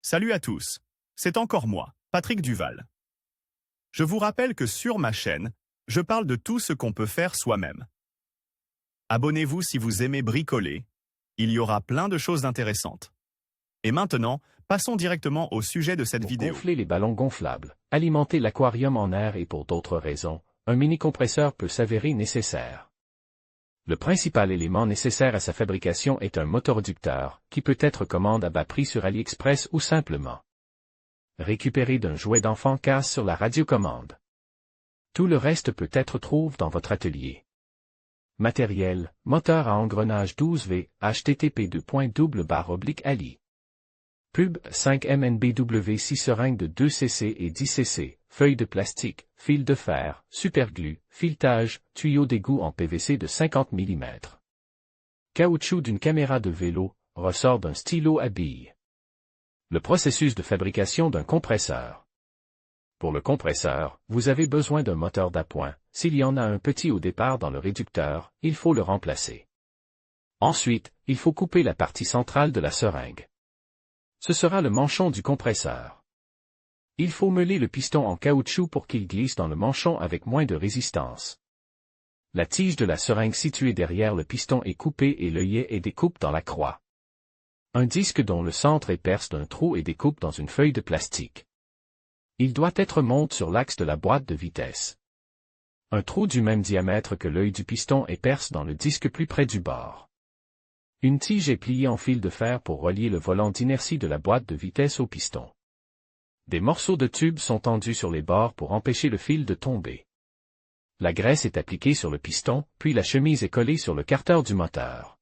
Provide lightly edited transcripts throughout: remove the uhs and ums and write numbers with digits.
Salut à tous, c'est encore moi, Patrick Duval. Je vous rappelle que sur ma chaîne, je parle de tout ce qu'on peut faire soi-même. Abonnez-vous si vous aimez bricoler, il y aura plein de choses intéressantes. Et maintenant, passons directement au sujet de cette vidéo. Pour gonfler les ballons gonflables, alimenter l'aquarium en air et pour d'autres raisons, un mini-compresseur peut s'avérer nécessaire. Le principal élément nécessaire à sa fabrication est un motoreducteur, qui peut être commande à bas prix sur AliExpress ou simplement récupéré d'un jouet d'enfant casse sur la radiocommande. Tout le reste peut être trouvé dans votre atelier. Matériel, moteur à engrenage 12V, http://ali. Pub 5 MNBW 6 seringues de 2 cc et 10 cc, feuilles de plastique, fil de fer, superglue, filetage, tuyau d'égout en PVC de 50 mm. Caoutchouc d'une caméra de vélo, ressort d'un stylo à billes. Le processus de fabrication d'un compresseur. Pour le compresseur, vous avez besoin d'un moteur d'appoint. S'il y en a un petit au départ dans le réducteur, il faut le remplacer. Ensuite, il faut couper la partie centrale de la seringue. Ce sera le manchon du compresseur. Il faut meuler le piston en caoutchouc pour qu'il glisse dans le manchon avec moins de résistance. La tige de la seringue située derrière le piston est coupée et l'œillet est découpe dans la croix. Un disque dont le centre est perce d'un trou et découpe dans une feuille de plastique. Il doit être monté sur l'axe de la boîte de vitesse. Un trou du même diamètre que l'œil du piston est perce dans le disque plus près du bord. Une tige est pliée en fil de fer pour relier le volant d'inertie de la boîte de vitesse au piston. Des morceaux de tube sont tendus sur les bords pour empêcher le fil de tomber. La graisse est appliquée sur le piston, puis la chemise est collée sur le carter du moteur.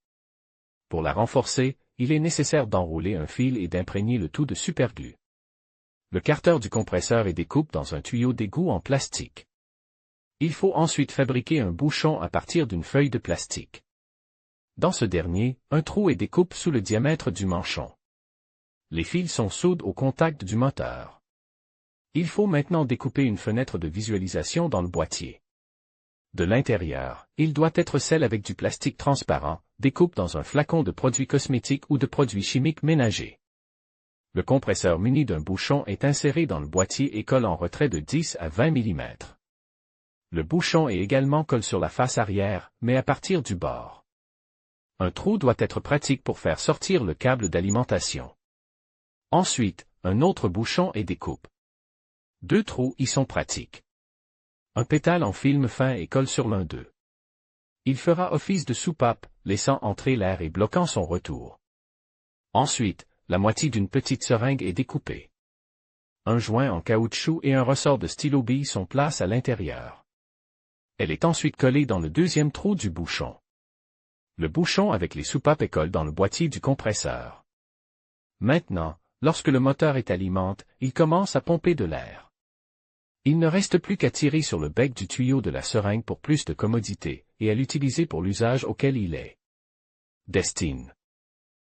Pour la renforcer, il est nécessaire d'enrouler un fil et d'imprégner le tout de superglue. Le carter du compresseur est découpé dans un tuyau d'égout en plastique. Il faut ensuite fabriquer un bouchon à partir d'une feuille de plastique. Dans ce dernier, un trou est découpé sous le diamètre du manchon. Les fils sont soudés au contact du moteur. Il faut maintenant découper une fenêtre de visualisation dans le boîtier. De l'intérieur, il doit être scellé avec du plastique transparent, découpe dans un flacon de produits cosmétiques ou de produits chimiques ménagers. Le compresseur muni d'un bouchon est inséré dans le boîtier et colle en retrait de 10 à 20 mm. Le bouchon est également collé sur la face arrière, mais à partir du bord. Un trou doit être pratique pour faire sortir le câble d'alimentation. Ensuite, un autre bouchon est découpe. 2 trous y sont pratiques. Un pétale en film fin et colle sur l'un d'eux. Il fera office de soupape, laissant entrer l'air et bloquant son retour. Ensuite, la moitié d'une petite seringue est découpée. Un joint en caoutchouc et un ressort de stylo-bille sont placés à l'intérieur. Elle est ensuite collée dans le deuxième trou du bouchon. Le bouchon avec les soupapes est collé dans le boîtier du compresseur. Maintenant, lorsque le moteur est alimenté, il commence à pomper de l'air. Il ne reste plus qu'à tirer sur le bec du tuyau de la seringue pour plus de commodité, et à l'utiliser pour l'usage auquel il est destiné.